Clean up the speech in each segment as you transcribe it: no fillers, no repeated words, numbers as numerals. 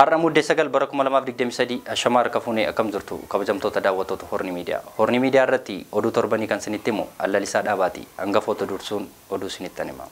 Har'a muddee sagal bara 2023 Ashamar Kafuunee akkam jirtu kabajamtoota daawwattoota Horni Miidiyaa. Horni Miidiyaa irratti oduu torbanii kan isinitti himu Allalisaa Dhaabaati. Hangafoota dursuun oduu isinitti hima.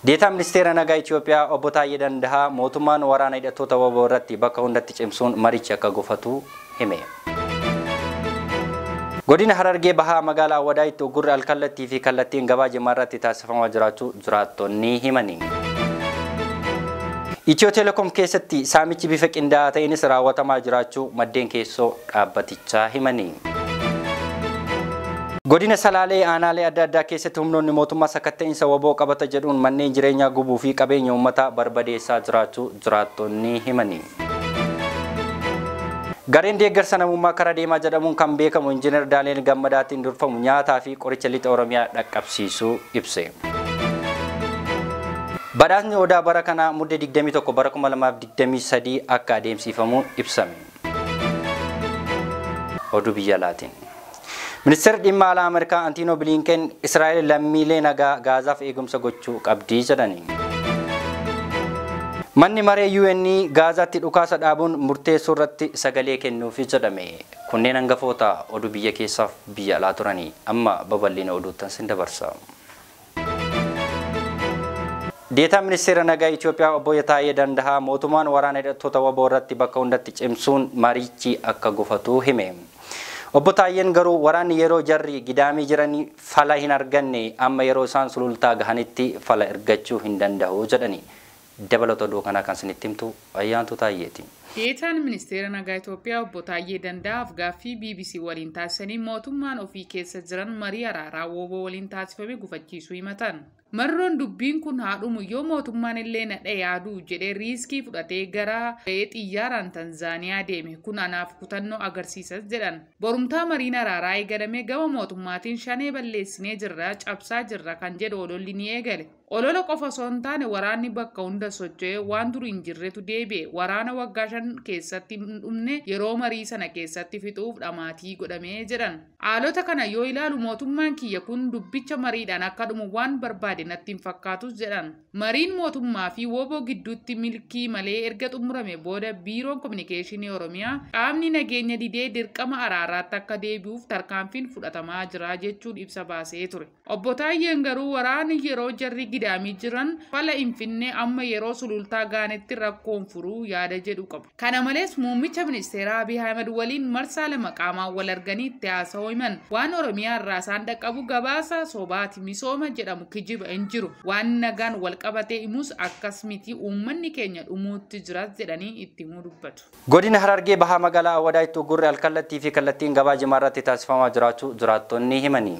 Deetaa Ministeera Nagaa Itoophiyaa Obbo Taayyee Dandahaa mootummaan waraana hidhattoota WBO irratti bakka hundatti cimsuun marichi akka gufatu hime. Godina Harargee Bahaa magaalaa Awwadaayitti uggurri alkallattii fi kallattiin gabaa jimaa irratti taasifamaa jiraachuu jiraattonni himani. Itiyoo Telekom keessatti saamichi bifa qindaa'aa ta'eenis raawwatamaa jiraachuu maddeen keessoo dhaabbatichaa himani. Godina Salaalee aanaalee adda addaa keessatti humnoonni mootummaa sakatta'insa WBO qabata jedhuun manneen jireenyaa gubuu fi qabeenya uummataa barbadeessaa jiraachuu jiraattonni himani. Gareen deeggarsa namummaa karaa deemaa jedhamuun kan beekamu Injiinar Daani'eel Gammadaatiin durfamu nyaataa fi qoricha lixa Oromiyaa dhaqqabsiisuu ibse. Badhaasni Odaa bara kana muddee 21 bara 2023 akka adeemsifamu ibsame. Oduu biyya alaatiin. Ministeerri dhimma alaa Ameerikaa Antiinoo Bilinken Israa'el lammiilee nagaa Gaazaaf eegumsa gochuu qabdii jedhani. Manni maree UN Gaazaatti dhukaasa dhaabuun murteessuu irratti sagalee kennuufi jedhame. Kunneen hangafoota oduu biyya keessaaf biyya alaa turanii amma babal'ina oduuttan sin dabarsa. Deetaa Ministeera Nagaa Itoophiyaa Obbo Taayyee Dandahaa mootummaan waraana hidhattoota WBO irratti bakka hundatti cimsuun marichi akka gufatu hime. Obbo Taayyeen garuu waraanni yeroo jarri gidaamii jiranii fala hin arganne amma yeroo isaan sulultaa gahanitti fala ergachuu hin danda'u jedhani. Dabalata oduu kanaa kan isinitti himtu Ayyaantuu Taayyeeti. Deetaan Ministeera Nagaa Itoophiyaa Obbo Taayyee Dandahaaf gaaffii BBC waliin taasisanii mootummaan ofii keessa jiran marii araaraa WBO waliin taasifame gufachiisuu himatan. Marroon dubbiin kun haadhumu yoo mootummaan illee nadhe yaaduu jedhee riiskii fudhatee gara xiyyaaraan Tanzaaniyaa deeme kun anaaf kutannoo agarsiisas jedhan. Borumtaa mariin araaraa eegalame gama mootummaatiin shanee balleessinee jirra cabsaa jirra kan jedhu ololli ni eegale. Olola qofa osoo hin taane waraanni bakka hunda socho'ee waan dur hin jirretu deebi'e. Waraana waggaa 5 keessatti hin dhumne yeroo marii sana keessatti fixuuf dhamaatii godhamee jedhan. Haalota kana yoo ilaalu mootummaan kiyya kun dubbicha mariidhaan akka dhumu waan barbaade natti hin fakkaatus jedhan. Mariin mootummaa fi WBO gidduutti milkii malee erga xumurame booda biiroon kominikeeshinii Oromiyaa qaamni nageenya didee dirqama araaraatti akka deebi'uuf tarkaanfiin fudhatamaa jira jechuun ibsa baasee ture. Obbo Taayyeen garuu waraanni yeroo jarri gidaamii jiran fala hin finne amma yeroo sulultaa gaanetti rakkoon furuu yaada jedhu qabu. Kana malees muummicha ministeeraa Abiy Ahmed waliin marsaa lama qaamaan wal arganii itti haasa'uu himan. Waan Oromiyaa irraa isaan dhaqqabu gabaasa sobaati misooma jedhamu kijiba hin jiru. Waan nagaan wal qabatee himus akkas miti uummanni keenya dhumuutti jiras jedhanii itti himuu dubbatu. Godina Harargee Bahaa magaalaa Awwadaayitti uggurri alkallattii fi kallattiin gabaa jimaa irratti taasifamaa jiraachuu jiraattonni himani.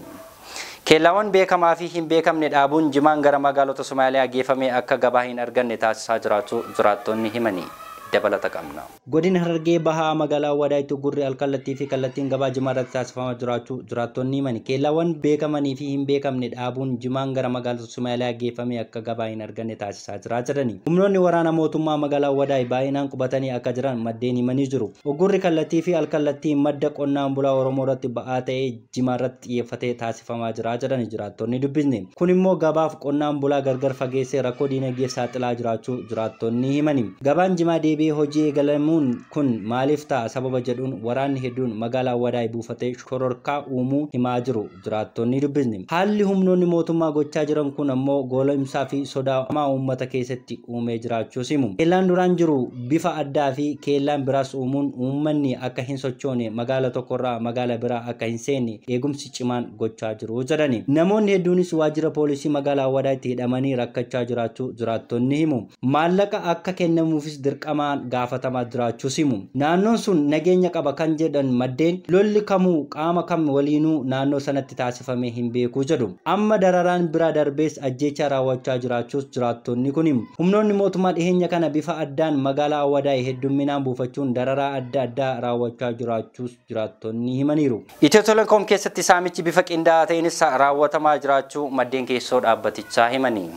Keellaawwan beekamaa fi hin beekamne dhaabuun jimaan gara magaalota Somaaliyaa geeffamee akka gabaa hin arganne taasisaa jiraachuu jiraattonni himani. Dabalata qabna. Godina Harargee Bahaa magaalaa Awwadaayitti uggurri alkallattii fi kallattiin gabaa jimaa irratti taasifamaa jiraachuu jiraattonni himani. Keellaawwan beekamanii fi hin beekamne dhaabuun jimaan gara magaalota Somaaliyaa geeffamee akka gabaa hin arganne taasisaa jira jedhani. Humnoonni waraana mootummaa magaalaa Awwadaay baay'inaan qubatanii akka jiran maddeen himanii jiru. Uggurri kallattii fi alkallattii madda qonnaan bulaa Oromoo irratti ba'aa ta'ee jimaa irratti xiyyeeffatee taasifamaa jira jedhani jiraattonni dubbisne. Kun immoo gabaaf qonnaan bulaa gargar fageessee rakkoo diinagdee saaxilaa jiraachuu jiraattonni himani. Gabaan jimaa hojii eegalamuun kun maaliif ta'a sababa jedhuun waraanni hedduun magaalaa Awwadaay buufatee shororkaa uumuu himaa jiru jiraattonni dubbisne. Haalli humnoonni mootummaa gochaa jiran kun ammoo goolomsaa fi sodaa hamaa uummata keessatti uumee jiraachuus himu. Keellaan duraan jiru bifa addaa fi keellaan biraas uumuun uummanni akka hin sochoone magaala tokkorraa magaala biraa akka hin seenne eegumsi cimaan gochaa jiru jedhani. Namoonni hedduunis waajjira poolisii magaalaa Awwadaayitti hidhamanii rakkachaa jiraachuu jiraattonni himu. Maallaqa akka kennamuufis dirqamaan gaafatamaa jiraachuus himu. Naannoon sun nageenya qaba kan jedhan maddeen lolli kamuu qaama kam waliinuu naannoo sanatti taasifamee hin beeku jedhu. Amma dararaan bira darbees ajjeechaa raawwachaa jiraachuus jiraattonni kun himu. Humnoonni mootummaa dhiheenya kana bifa addaan magaalaa Awwadaay heddumminaan buufachuun dararaa adda addaa raawwachaa jiraachuus jiraattonni himaniiru. Itiyoo Telekom keessatti saamichi bifa qindaa'aa ta'eenis raawwatamaa jiraachuu maddeen keessoo dhaabbatichaa himanii.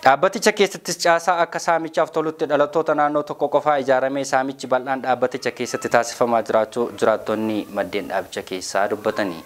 Dhaabbaticha keessattis caasaa akka saamichaaf tolutti dhalattoota naannoo tokko qofaa ijaaramee saamichi bal'aan dhaabbaticha keessatti taasifamaa jiraachuu jiraattonni maddeen dhaabicha keessaa dubbatanii.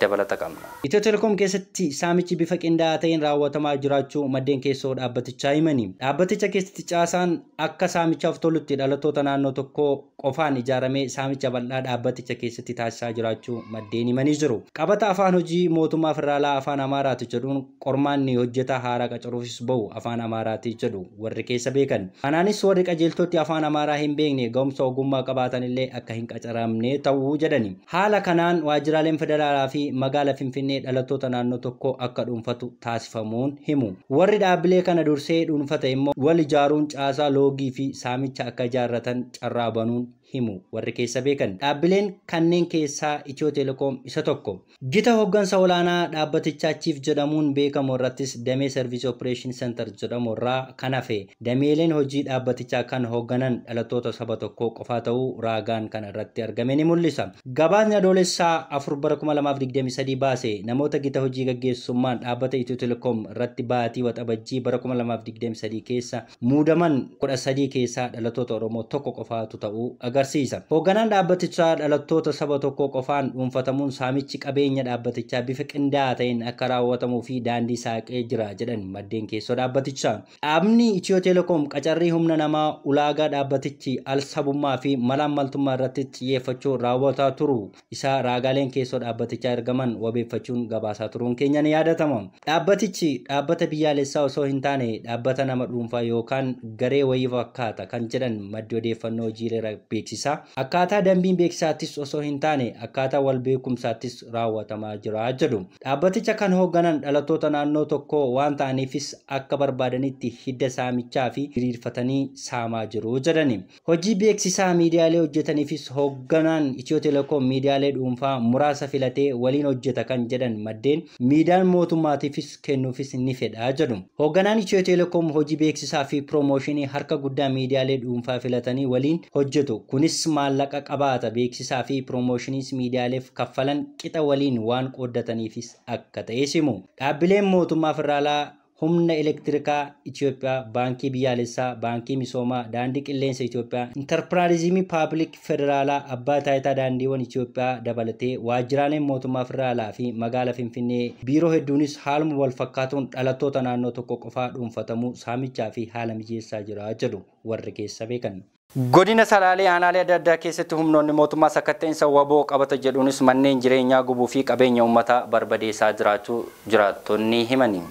dabalata qabna. Itiyoo Telekoom keessatti saamichi bifa qindaa'aa ta'een raawwatamaa jiraachuu maddeen keessoo dhaabbatichaa himani. Dhaabbaticha keessatti caasaan akka saamichaaf tolutti dhalattoota naannoo tokkoo qofaan ijaaramee saamicha bal'aa dhaabbaticha keessatti taasisaa jiraachuu maddeen himanii jiru. Qabata afaan hojii mootummaa federaalaa afaan Amaaraati jedhuun qormaanni hojjetaa haaraa qacaruufis bahu afaan Amaaraati jedhu warri keessa beekan. Kanaanis warri qajeeltootti afaan Amaaraa hin beekne ga'umsa ogummaa qabaatan illee akka hin qacaramne ta'uu jedhani. Haala kanaan waajjiraaleen federaalaa fi magaalaa Finfinnee dhalattoota naannoo tokkoo akka dhuunfatu taasifamuun himu. Warri dhaabbilee kana dursee dhuunfata immoo wal ijaaruun caasaa loogii fi saamicha akka ijaarratan carraa banuun himu warri keessa beekan. Dhaabbileen kanneen keessaa Itiyoo Telekoom isa tokko. Gita hooggansa olaanaa dhaabbatichaa chief jedhamuun beekamu irrattis damee service operation center jedhamu irraa kan hafe dameeleen hojii dhaabbatichaa kan hoogganan dhalattoota saba tokkoo qofaa ta'uu raagaan kana irratti argame ni mul'isa. Gabaasni adoolessaa 4/2023 baase namoota gita hojii gaggeessummaan dhaabbata Itiyoo Telekoom irratti baatii waxabajjii 2023 keessa muudaman 13 keessaa dhalattoota Oromoo tokko qofaatu ta'uu agarsiisa. Hoogganaan dhaabbatichaa dhalattoota saba tokkoo qofaan dhuunfatamuun saamichi qabeenya dhaabbatichaa bifa qindaa'aa ta'een akka raawwatamuu fi daandii saaqee jira jedhan maddeen keessoo dhaabbatichaa. Dhaabni Itiyoo Telekoom qacarrii humna namaa ulaagaa dhaabbatichi al-sabummaa fi malaammaltummaa irratti xiyyeeffachuun raawwataa turu isaa raagaaleen keessoo dhaabbatichaa ergaman wabeeffachuun gabaasaa turuun keenya ni yaadatama. Dhaabbatichi dhaabbata biyyaalessaa osoo hin taane dhaabbata nama dhuunfaa yookaan garee wayii fakkaata kan jedhan maddi odeeffannoo hojiilee beeksisaa. Akkaataa dambiin beeksisaattis osoo hin taane akkaataa wal beekumsaattis raawwatamaa jira jedhu. Dhaabbaticha kan hoogganan dhalattoota naannoo tokkoo waan ta'aniifis akka barbaadanitti hidda saamichaa fi hiriirfatanii saamaa jiru jedhani. Hojii beeksisaa miidiyaalee hojjetaniifis hoogganaan Itiyoo Telekoom miidiyaalee dhuunfaa muraasa filatee waliin hojjeta kan jedhan maddeen miidiyaan mootummaatiifis kennuufis ni fedha jedhu. Hoogganaan Itiyoo Telekoom hojii beeksisaa fi piroomooshinii harka guddaa miidiyaalee dhuunfaa filatanii waliin hojjetu. Kunis maallaqa qabaata beeksisaa fi piroomooshinis miidiyaaleef kaffalan qixa waliin waan qooddataniifis akka ta'e himu. Dhaabbileen mootummaa federaalaa humna elektirikaa Itoophiyaa, baankii biyyaalessaa, baankii misoomaa, daandii qilleensa Itoophiyaa, intarpiraayizimii paabliik federaalaa, abbaa taayitaa daandiiwwan Itoophiyaa dabalatee waajjiraaleen mootummaa federaalaa fi magaalaa Finfinnee biiroo hedduunis haaluma wal fakkaatuun dhalattoota naannoo tokko qofaa dhuunfatamuu saamichaa fi haala mijeessaa jira jedhu warri keessa beekan. Godina Salaalee aanaalee adda addaa keessatti humnoonni mootummaa sakatta'insa waboo qabata jedhuunis manneen jireenyaa gubuu fi qabeenya uummataa barbadeessaa jiraachuu jiraattonni himani.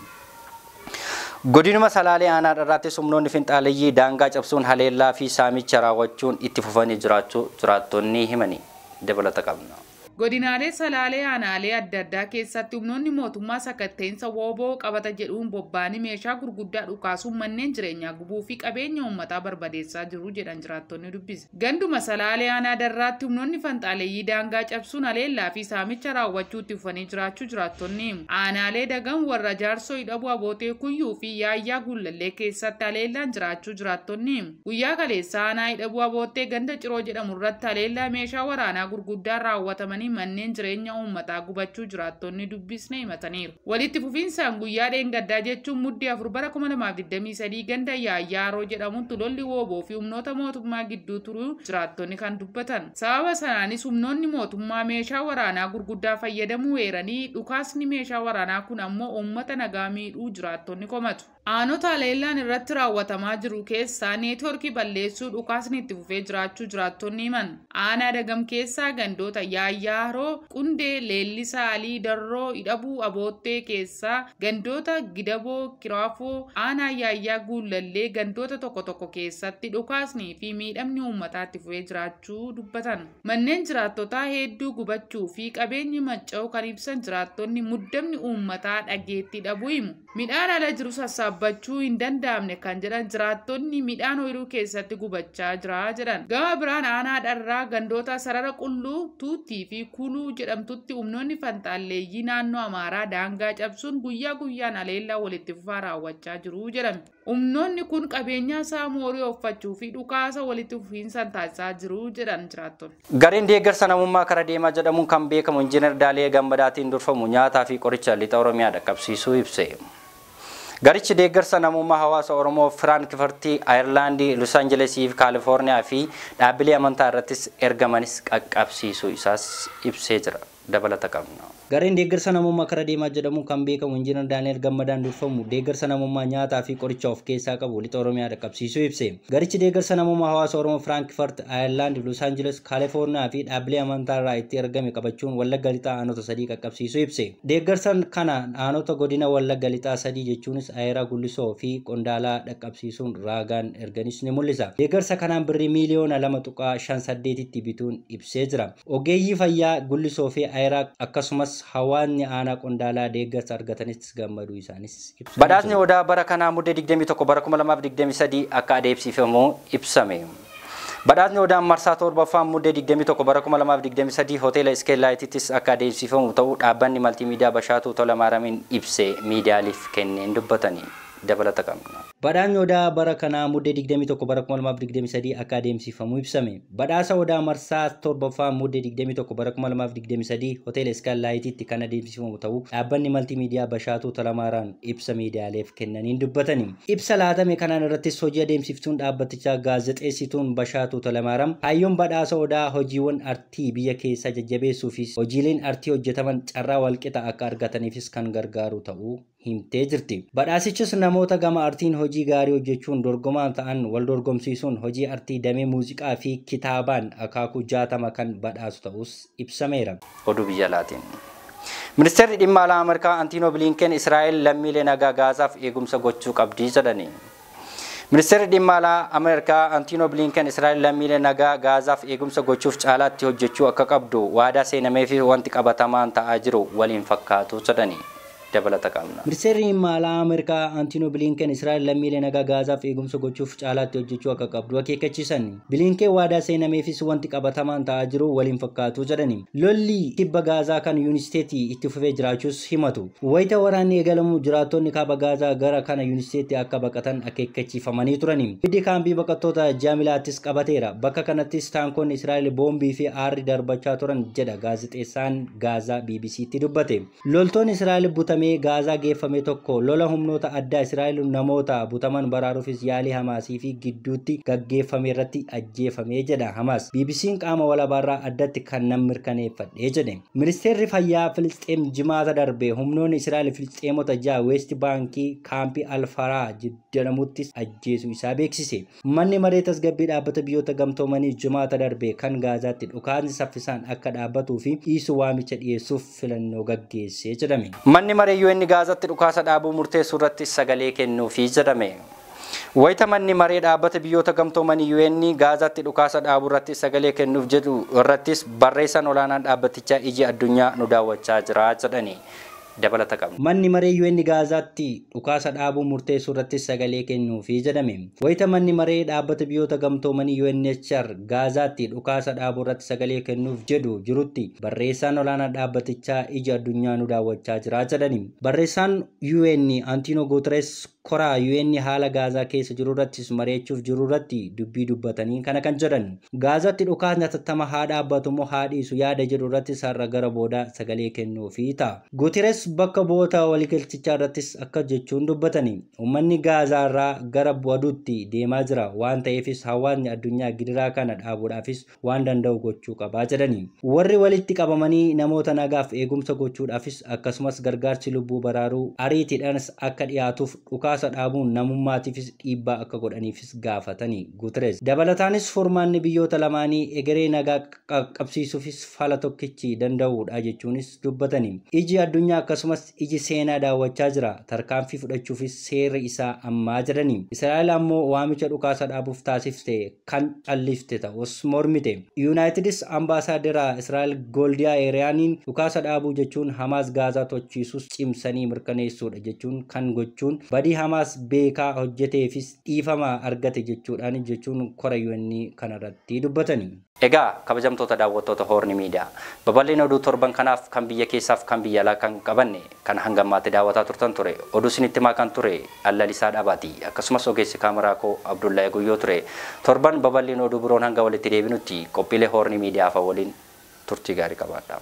Godinuma Salaalee aanaa irrattis humnoonni finxaaleeyyii daangaa cabsuun haleellaa fi saamicha raawwachuun itti fufanii jiraachuu jiraattonni himani. Dabalata qabna. Godinaalee Salaalee aanaalee adda addaa keessatti humnoonni mootummaa sakatta'insa waboo qabata jedhuun bobba'anii meeshaa gurguddaa dhukaasuun manneen jireenyaa gubuu fi qabeenya uummataa barbadeessaa jiru jedhan jiraattonni dubbise. Ganduma Salaalee aanaa darraatti humnoonni finxaaleeyyii daangaa cabsuun haleellaa fi saamicha raawwachuu itti fufanii jiraachuu jiraattonni himu. Aanaalee Dagan warra Jaarsoo Hidhabuu Abootee Kuyyuu fi Yaayyaa Gullallee keessatti haleellaan jiraachuu jiraattonni himu. Guyyaa kaleessaa aanaa Hidhabuu Abootee ganda Ciroo jedhamu irratti haleellaa meeshaa waraanaa gurguddaan raawwatamanii manneen jireenya uummataa gubachuu jiraattonni dubbisne himataniiru. Walitti fufiinsaan guyyaa dheengaddaa jechuun muddee 4/2023 ganda Yaayyaaroo jedhamutti lolli wooboo fi humnoota mootummaa gidduu turuu jiraattonni kan dubbatan. Sababa sanaanis humnoonni mootummaa meeshaa waraanaa gurguddaa fayyadamuu eeranii dhukaasni meeshaa waraanaa kun ammoo uummata nagaa miidhuu jiraattonni komatu. Aanota haleellaan irratti raawwatamaa jiru keessaa neetwoorkii balleessuu dhukaasni itti fufee jiraachuu jiraattonni himan. Aanaa Dagam keessaa gandoota Yaayyaaroo, Qundee, Leellisaa, Alii, Darroo, Hidhabuu Aboottee keessaa gandoota Gidaboo, Kiraafoo, aanaa Yaayyaa Gullallee gandoota tokko tokko keessatti dhukaasnii fi miidhamni uummataa itti fufee jiraachuu dubbatan. Manneen jiraattotaa hedduu gubachuu fi qabeenyi manca'uu kan ibsan jiraattonni muddamni uummataa dhageettii dhabuu himu. Midhaan ala jiru sassaabbachuu hin danda'amne kan jedhan jiraattonni midhaan ooyiruu keessatti gubachaa jira jedhan. Gama biraan aanaa Dharraa gandoota Sarara Qulluu, Tuuttii fi Kuluu jedhamtutti humnoonni finxaaleeyyii naannoo Amaaraa daangaa cabsuun guyyaa guyyaan haleellaa walitti fufaa raawwachaa jiru jedhame. Humnoonni kun qabeenya saamuu horii uffachuu fi dhukaasa walitti fufiinsaan taasisaa jiru jedhan jiraattonni. Gareen deeggarsa namummaa karaa deemaa jedhamuun kan beekamu Injiinar Daalee Gammadaatiin durfamu nyaataa fi qoricha lixa Oromiyaa dhaqqabsiisuu ibse. Garichi deeggarsa namummaa hawaasa Oromoo Firaankifurtii, Ayirlaandii, Los Aanjelesii fi Kaalifoorniyaa fi dhaabbilee amantaa irrattis ergamanis qaqqabsiisuu isaas ibsee jira. dabalata qabna. Gareen deeggarsa namummaa karaa deemaa jedhamu kan beekamu Injiinar Daani'el Gammadaan durfamu deeggarsa namummaa nyaataa fi qoricha of keessaa qabu lixa Oromiyaa dhaqqabsiisuu ibse. Garichi deeggarsa namummaa hawaasa Oromoo Firaankiifart, Ayerlaand, Los Aanjiles, Kaalifoorniyaa fi dhaabbilee amantaa irraa itti argame qabachuun Wallagga lixaa aanota 3 qaqqabsiisuu ibse. Deeggarsa kana aanota godina Wallagga lixaa 3 jechuunis Ayeraa Gullisoo fi Qondaalaa dhaqqabsiisuun raagaan erganis ni mul'isa. Deeggarsa kanaan birrii miliyoona 2.58 tti bituun ibsee jira. Ogeeyyii fayyaa Gullisoo fi Ayeraa akkasumas hawaasni aanaa Qondaalaa deeggarsa argatanis gammaduu isaanis ibsa. Badhaasni Odaa bara kanaa muddee 21 bara 2023 akka adeemsifamu ibsame. Badhaasni Odaa marsaa torbaffaan muddee 21 bara 2023 hoteela Iskeellaayitittis akka adeemsifamu ta'uu dhaabbanni maltiimiidiyaa Bashaatuu Tolamaaramiin ibsee miidiyaaleef kenneen dubbatanii dabalata qabna. Badhaasni Odaa bara kanaa muddee 21 bara 2023 akka adeemsifamu ibsame. Badhaasa Odaa marsaa torbaffaan muddee 21 bara 2023 hoteela Iskeellaayititti kan adeemsifamu ta'uu dhaabbanni maltiimiidiyaa Bashaatuu Tolamaaraan ibsa miidiyaaleef kennaniin dubbatanii. Ibsa laatame kanaan irrattis hojii adeemsiftuun dhaabbatichaa gaazexeessituun Bashaatuu Tolamaaram hayyoon badhaasa Odaa hojiiwwan artii biyya keessaa jajjabeessuufis hojiileen artii hojjetaman carraa walqixa akka argataniifis kan gargaaru ta'uu himtee jirti. Badhaasichis namoota gama artiin hojii gaarii hojjechuun dorgomaan ta'an wal dorgomsiisuun hojii artii damee muuziqaa fi kitaabaan akaakuu 60 kan badhaasu ta'us ibsameera. Oduu biyya alaatiin. Ministeerri dhimma alaa Ameerikaa Antiinoo Bilinken Israa'el lammiilee nagaa Gaazaaf eegumsa gochuu qabdi jedhani. Ministeerri dhimma alaa Ameerikaa Antiinoo Bilinken Israa'el lammiilee nagaa Gaazaaf eegumsa gochuuf caalaatti hojjechuu akka qabdu waadaa seenamee fi wanti qabatamaan ta'aa jiru waliin fakkaatu jedhani. dabalata qabna. Ministeerri dhimma alaa Ameerikaa Antiinoo Bilinken Israa'el lammiilee nagaa Gaazaaf eegumsa gochuuf caalaatti hojjechuu akka qabdu akeekkachiisan. Bilinken waadaa seenameefis wanti qabatamaan ta'aa jiru waliin fakkaatu jedhani. Lolli kibba Gaazaa kan Yuunisteetii itti fufee jiraachuus himatu. Wayita waraanni eegalamu jiraattonni kaaba Gaazaa gara kana Yuunisteetii akka baqatan akeekkachiifamanii turani. Biddi kaampii baqattoota Jaamilaattis qabateera. Bakka kanattis taankonni Israa'el boombii fi aarri darbachaa turan jedha gaazexeessaan Gaazaa BBC'tti dubbate. Loltoonni Israa'el butamanii Gaazaa geeffame tokko lola humnoota addaa Israa'el namoota butaman baraaruufis yaalii Hamaasii fi gidduutti gaggeeffame irratti ajjeefame jedha Hamaas. BBC'n qaama walabaarraa addatti kan nam mirkaneeffadhe jedhe. Ministeerri fayyaa Filisxeem jimaata darbe humnoonni Israa'el Filisxeemota 6 West Baankii kaampii Alfaraa jedhamuttis ajjeesuu isaa beeksise. Manni maree tasgabbii dhaabbata biyyoota gamtoomanii jimaata darbe kan Gaazaatti dhukaasni saffisaan akka dhaabbatuu fi dhiisuu waamicha dhiyeessuuf filannoo gaggeesse jedhame. Manni maree UN Gaazaatti dhukaasa dhaabuu murteessuu irratti sagalee kennuufii jedhame. Wayita manni maree dhaabbata biyyoota gamtoomanii UN Gaazaatti dhukaasa dhaabuu irratti sagalee kennuuf jedhu irrattis barreessaan olaanaan dhaabbatichaa iji addunyaa nu daawwachaa jira jedhani. dabalata qabna. Manni maree UN Gaazaatti dhukaasa dhaabuu murteessuu irratti sagalee kennuufii jedhame. Wayita manni maree dhaabbata biyyoota gamtoomanii UNHCR Gaazaatti dhukaasa dhaabuu irratti sagalee kennuuf jedhu jirutti barreessaan olaanaa dhaabbatichaa ija addunyaa nu daawwachaa jira jedhani. Barreessaan UN Antonio Guterres koraa UN haala Gaazaa keessa jiru irrattis mari'achuuf jiru irratti dubbii dubbatanii kana kan jedhan. Gaazaatti dhukaasni hatattama haa dhaabbatu moo haa dhiisu yaada jedhu irratti sarara gara booda sagalee kennuufii ta'a. Guterres bakka bu'oota waliigaltichaa irrattis akka jechuun dubbatanii uummanni Gaazaa irraa gara baduutti deemaa jira waan ta'eefis hawaasni addunyaa gidiraa kana dhaabuudhaafis waan danda'u gochuu qabaa jedhanii. Warri walitti qabamanii namoota nagaaf eegumsa gochuudhaafis akkasumas gargaarsi lubbuu baraaruu ariitiidhaanis akka dhiyaatuuf dhukaasa dhaabuun namummaatiifis dhiibbaa akka godhaniifis gaafatanii Guterres. Dabalataanis furmaanni biyyoota lamaanii egeree nagaa qabsiisuufis fala tokkichi danda'uudha jechuunis dubbatanii. Iji addunyaa akkasumas iji seenaa daawwachaa jira tarkaanfii fudhachuufis seerri isaa ammaa jedhanii. Israa'el ammoo waamicha dhukaasa dhaabuuf taasifte kan callifte ta'us mormite. Yuunaayitidis ambaasaaderaa Israa'el Goldiyaa Eeriyaaniin dhukaasa dhaabuu jechuun Hamaas Gaazaa tochiisuus cimsanii mirkaneessuudha jechuun kan gochuun badii Hamaas beekaa hojjeteefis dhiifama argate jechuun korayyonni kanarratti dubbatanii. Egaa kabajamtoota daawwattoota Horni Miidiyaa babal'ina oduu torban kanaaf kan biyya keessaaf kan biyya alaa kan qabanne kan hanga ammaatti daawwataa turtan ture oduu isinitti maakan ture Allalisaa Dhabaati akkasumas ogeessi kaameraa koo Abdullahi Guyyoo ture torban babal'ina oduu biroon hanga walitti deebinutti qophiilee Horni Miidiyaa waliin turtii gaarii qabaadhaa.